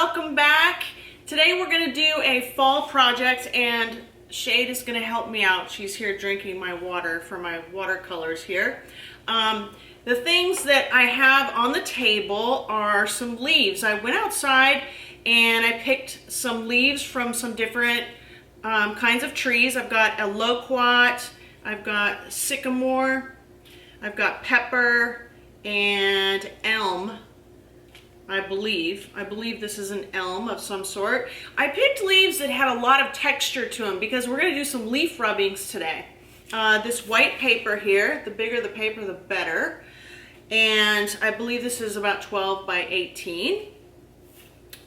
welcome back. Today we're gonna do a fall project and Shade is gonna help me out. She's here drinking my water for my watercolors here. The things that I have on the table are some leaves. I went outside and I picked some leaves from some different kinds of trees. I've got a loquat, I've got sycamore, I've got pepper and elm. I believe this is an elm of some sort. I picked leaves that had a lot of texture to them because we're going to do some leaf rubbings today. This white paper here, the bigger the paper the better. And I believe this is about 12 by 18.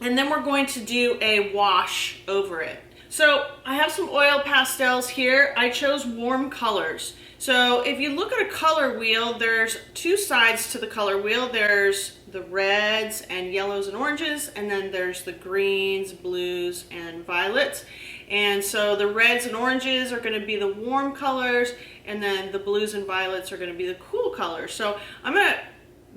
And then we're going to do a wash over it. So I have some oil pastels here. I chose warm colors. So if you look at a color wheel, there's two sides to the color wheel. There's the reds and yellows and oranges, and then there's the greens, blues, and violets. And so the reds and oranges are going to be the warm colors, and then the blues and violets are going to be the cool colors. So I'm going to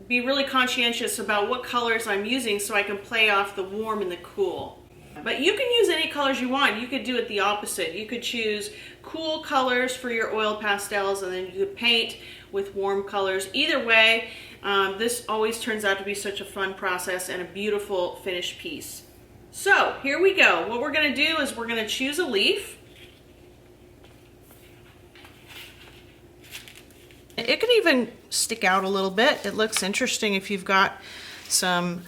be really conscientious about what colors I'm using so I can play off the warm and the cool. But you can use any colors you want. You could do it the opposite. You could choose cool colors for your oil pastels and then you could paint with warm colors. Either way, this always turns out to be such a fun process and a beautiful finished piece. So here we go. What we're going to do is we're going to choose a leaf. It can even stick out a little bit. It looks interesting if you've got some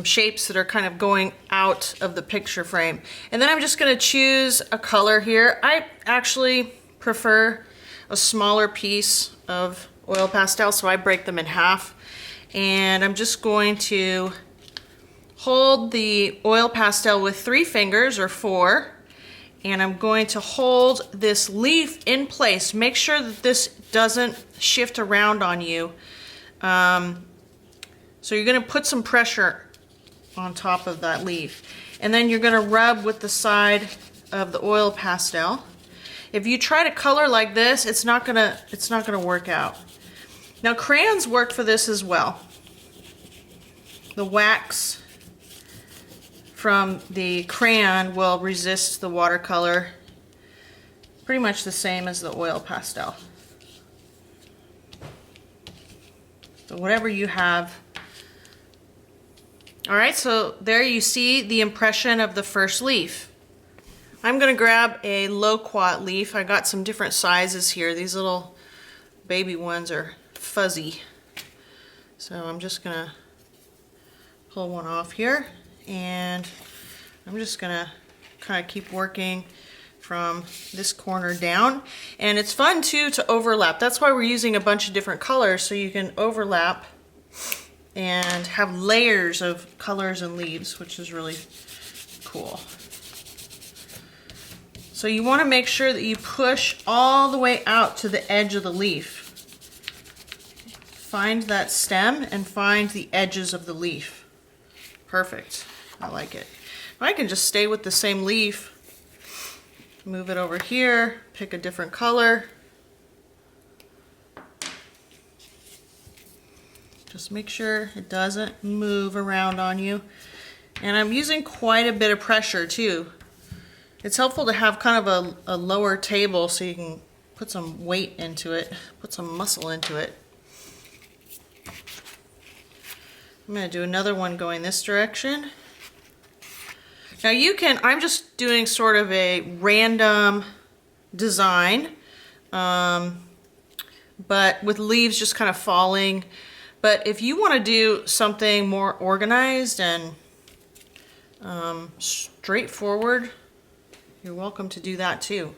shapes that are kind of going out of the picture frame. And then I'm just going to choose a color here. I actually prefer a smaller piece of oil pastel, so I break them in half. And I'm just going to hold the oil pastel with 3 fingers or 4, and I'm going to hold this leaf in place. Make sure that this doesn't shift around on you. So you're going to put some pressure on top of that leaf. And then you're going to rub with the side of the oil pastel. If you try to color like this, it's not going to work out. Now crayons work for this as well. The wax from the crayon will resist the watercolor pretty much the same as the oil pastel. So whatever you have. Alright, so there you see the impression of the first leaf. I'm going to grab a loquat leaf. I got some different sizes here. These little baby ones are fuzzy. So I'm just going to pull one off here, and I'm just going to kind of keep working from this corner down. And it's fun too to overlap. That's why we're using a bunch of different colors, so you can overlap and have layers of colors and leaves, which is really cool. So you want to make sure that you push all the way out to the edge of the leaf. Find that stem and find the edges of the leaf. Perfect. I like it. I can just stay with the same leaf, move it over here, pick a different color. Just make sure it doesn't move around on you. And I'm using quite a bit of pressure too. It's helpful to have kind of a lower table so you can put some weight into it, put some muscle into it. I'm going to do another one going this direction. Now you can, I'm just doing sort of a random design, but with leaves just kind of falling. But if you want to do something more organized and straightforward, you're welcome to do that too.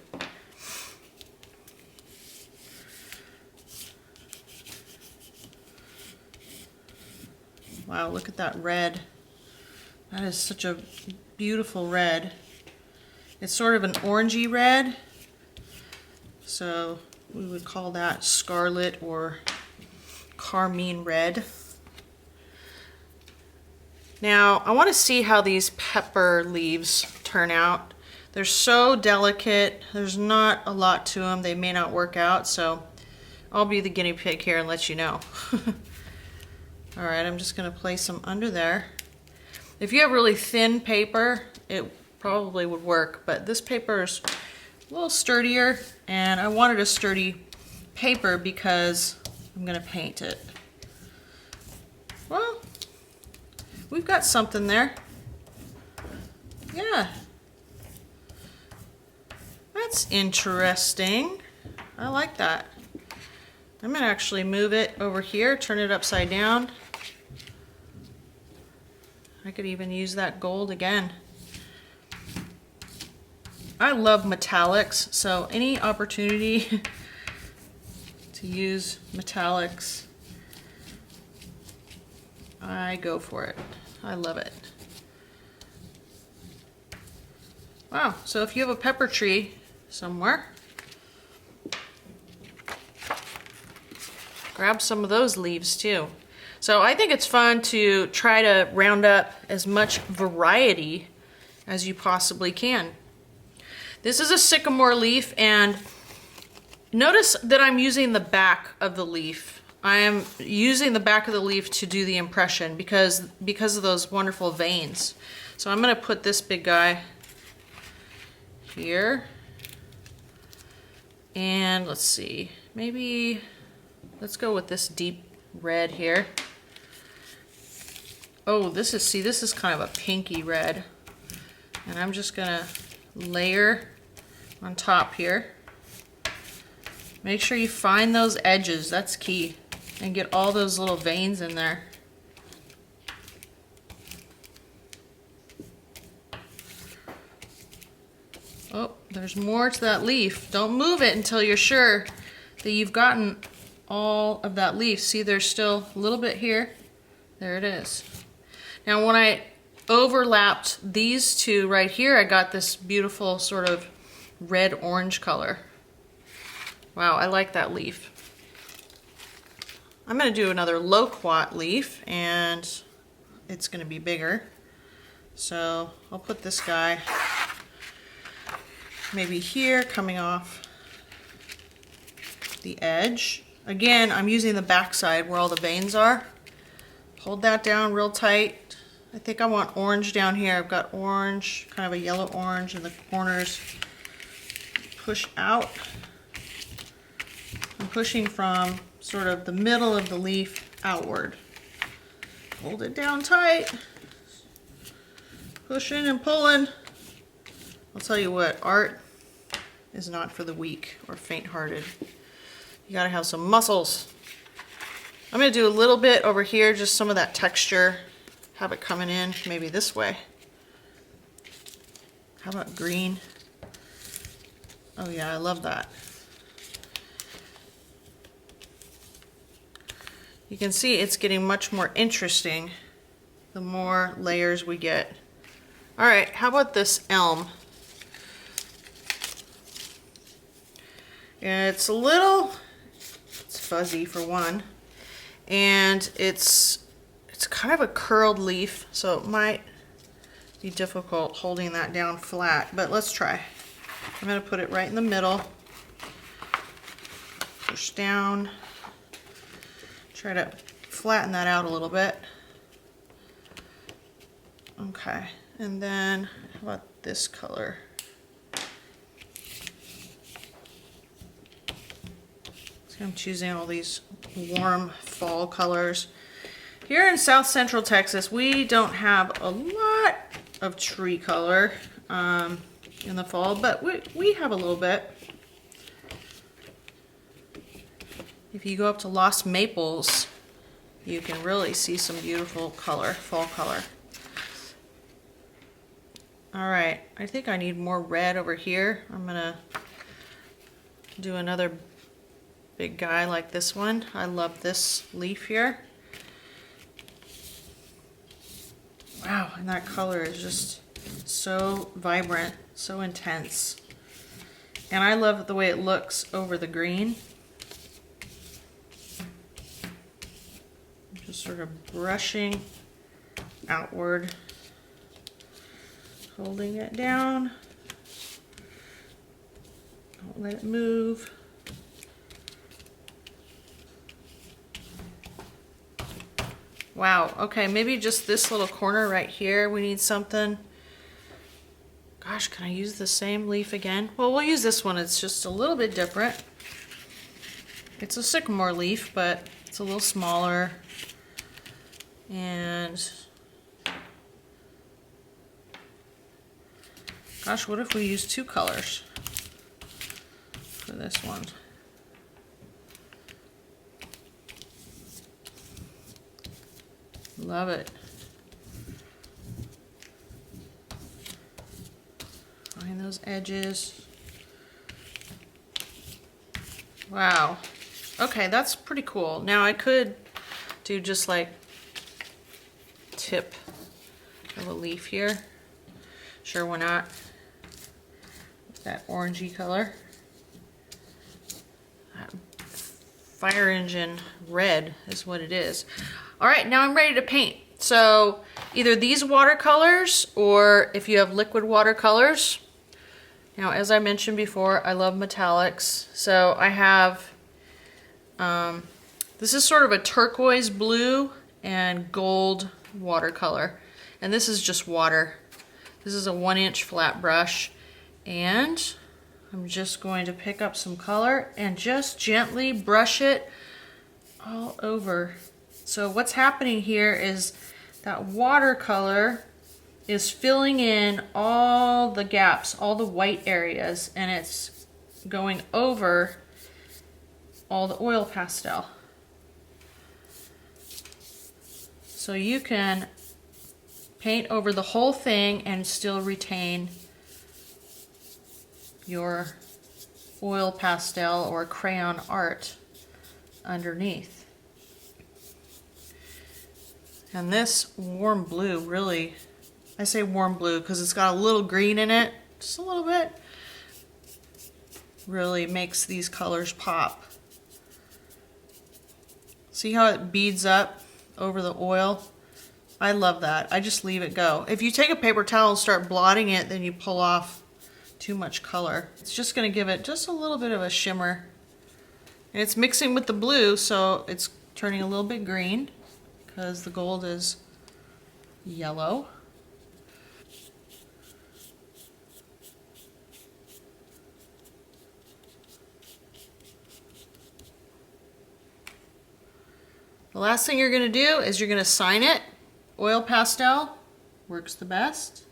Wow, look at that red. That is such a beautiful red. It's sort of an orangey red, so we would call that scarlet or carmine red. Now I want to see how these pepper leaves turn out. They're so delicate. There's not a lot to them. They may not work out, so I'll be the guinea pig here and let you know. All right, I'm just going to place them under there. If you have really thin paper, it probably would work, but this paper is a little sturdier, and I wanted a sturdy paper because I'm gonna paint it. Well, we've got something there. Yeah. That's interesting. I like that. I'm gonna actually move it over here, turn it upside down. I could even use that gold again. I love metallics, so any opportunity to use metallics, I go for it. I love it. Wow, so if you have a pepper tree somewhere, grab some of those leaves too. So I think it's fun to try to round up as much variety as you possibly can. This is a sycamore leaf, and notice that I'm using the back of the leaf. I am using the back of the leaf to do the impression because of those wonderful veins. So I'm gonna put this big guy here. And let's see, maybe let's go with this deep red here. Oh, this is kind of a pinky red. And I'm just gonna layer on top here. Make sure you find those edges, that's key. And get all those little veins in there. Oh, there's more to that leaf. Don't move it until you're sure that you've gotten all of that leaf. See, there's still a little bit here. There it is. Now when I overlapped these two right here, I got this beautiful sort of red-orange color. Wow, I like that leaf. I'm going to do another loquat leaf, and it's going to be bigger. So I'll put this guy maybe here, coming off the edge. Again, I'm using the back side where all the veins are. Hold that down real tight. I think I want orange down here. I've got orange, kind of a yellow orange in the corners. Push out. I'm pushing from sort of the middle of the leaf outward. Hold it down tight. Pushing and pulling. I'll tell you what, art is not for the weak or faint-hearted. You gotta have some muscles. I'm gonna do a little bit over here, just some of that texture. Have it coming in, maybe this way. How about green? Oh yeah, I love that. You can see it's getting much more interesting the more layers we get. All right, how about this elm? It's it's fuzzy for one, and it's kind of a curled leaf, so it might be difficult holding that down flat, but let's try. I'm gonna put it right in the middle, push down, try to flatten that out a little bit. Okay, and then how about this color? So I'm choosing all these warm fall colors. Here in South Central Texas, we don't have a lot of tree color in the fall, but we have a little bit. If you go up to Lost Maples, you can really see some beautiful color, fall color. All right, I think I need more red over here. I'm gonna do another big guy like this one. I love this leaf here. Wow, and that color is just so vibrant, so intense. And I love the way it looks over the green. Just sort of brushing outward, holding it down. Don't let it move. Wow, okay, maybe just this little corner right here, we need something. Gosh, can I use the same leaf again? Well, we'll use this one. It's just a little bit different. It's a sycamore leaf, but it's a little smaller. And gosh, what if we use two colors for this one? Love it. Find those edges. Wow. Okay, that's pretty cool. Now I could do just like tip of a leaf here. Sure, why not? That orangey color. Fire engine red is what it is. All right, now I'm ready to paint. So either these watercolors or if you have liquid watercolors. Now, as I mentioned before, I love metallics. So I have, this is sort of a turquoise blue and gold watercolor. And this is just water. This is a 1-inch flat brush. And I'm just going to pick up some color and just gently brush it all over. So what's happening here is that watercolor is filling in all the gaps, all the white areas, and it's going over all the oil pastel. So you can paint over the whole thing and still retain your oil pastel or crayon art underneath. And this warm blue really, I say warm blue because it's got a little green in it, just a little bit, really makes these colors pop. See how it beads up over the oil? I love that. I just leave it go. If you take a paper towel and start blotting it, then you pull off too much color. It's just going to give it just a little bit of a shimmer. And it's mixing with the blue, so it's turning a little bit green because the gold is yellow. The last thing you're going to do is you're going to sign it. Oil pastel works the best.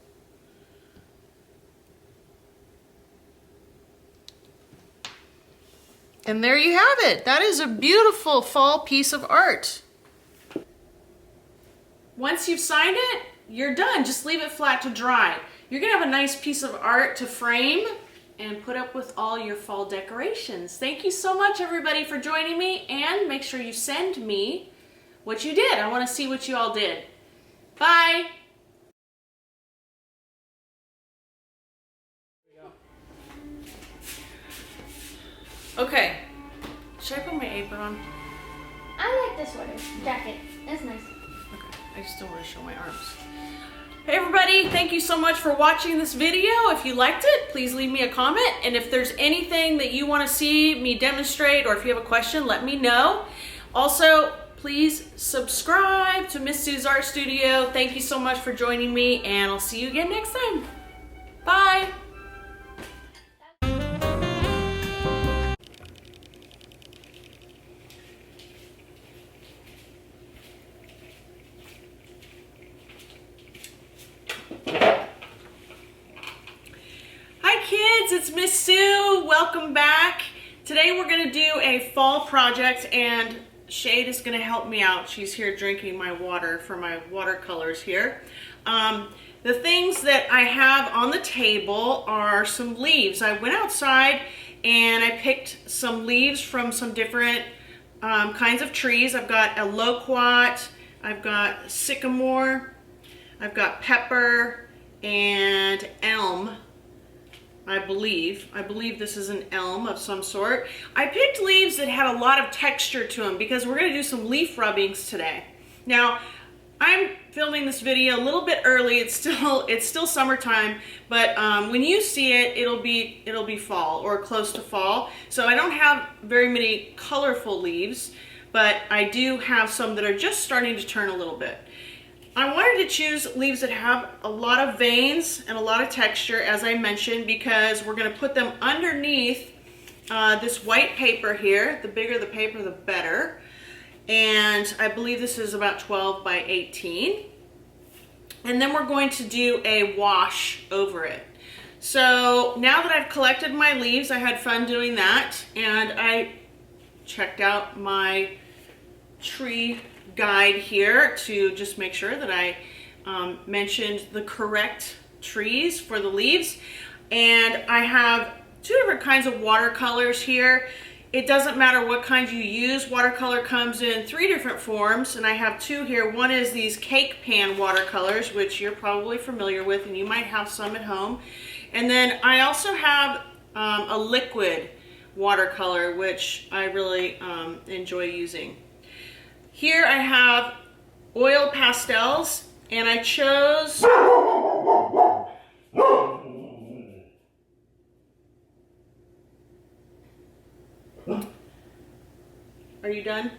And there you have it. That is a beautiful fall piece of art. Once you've signed it, you're done. Just leave it flat to dry. You're gonna have a nice piece of art to frame and put up with all your fall decorations. Thank you so much, everybody, for joining me, and make sure you send me what you did. I wanna see what you all did. Bye. Okay, should I put my apron on? I like this sweater jacket. That's nice. Okay, I just don't want to show my arms. Hey everybody, thank you so much for watching this video. If you liked it, please leave me a comment. And if there's anything that you want to see me demonstrate, or if you have a question, let me know. Also, please subscribe to Miss Sue's Art Studio. Thank you so much for joining me, and I'll see you again next time. Bye. It's Miss Sue. Welcome back. Today we're going to do a fall project, and Shade is going to help me out. She's here drinking my water for my watercolors here. The things that I have on the table are some leaves. I went outside and I picked some leaves from some different kinds of trees. I've got a loquat, I've got sycamore, I've got pepper, and elm. I believe this is an elm of some sort. I picked leaves that had a lot of texture to them because we're going to do some leaf rubbings today. Now, I'm filming this video a little bit early. It's still summertime, but when you see it, it'll be fall or close to fall. So I don't have very many colorful leaves, but I do have some that are just starting to turn a little bit. I wanted to choose leaves that have a lot of veins and a lot of texture, as I mentioned, because we're going to put them underneath this white paper here. The bigger the paper, the better. And I believe this is about 12 by 18. And then we're going to do a wash over it. So now that I've collected my leaves, I had fun doing that, and I checked out my tree guide here to just make sure that I mentioned the correct trees for the leaves. And I have two different kinds of watercolors here. It doesn't matter what kind you use. Watercolor comes in 3 different forms, and I have 2 here. One is these cake pan watercolors, which you're probably familiar with, and you might have some at home. And then I also have a liquid watercolor, which I really enjoy using. Here I have oil pastels, and I chose Are you done?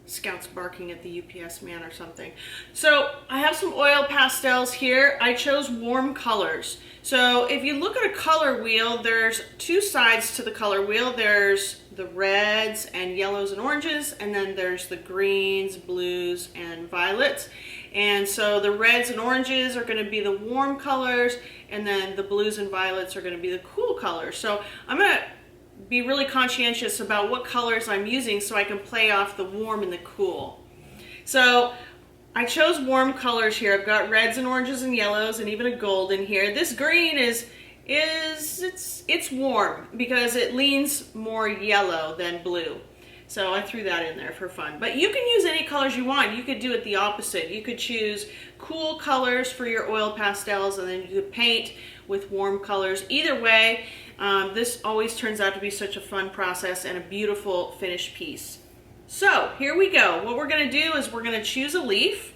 Scout's barking at the UPS man or something. So I have some oil pastels here. I chose warm colors. So if you look at a color wheel, there's 2 sides to the color wheel. There's the reds and yellows and oranges, and then there's the greens, blues, and violets. And so the reds and oranges are going to be the warm colors, and then the blues and violets are going to be the cool colors. So I'm going to be really conscientious about what colors I'm using so I can play off the warm and the cool. So I chose warm colors here. I've got reds and oranges and yellows and even a gold in here. This green it's warm because it leans more yellow than blue. So I threw that in there for fun. But you can use any colors you want. You could do it the opposite. You could choose cool colors for your oil pastels, and then you could paint with warm colors. Either way, this always turns out to be such a fun process and a beautiful finished piece. So here we go. What we're going to do is we're going to choose a leaf.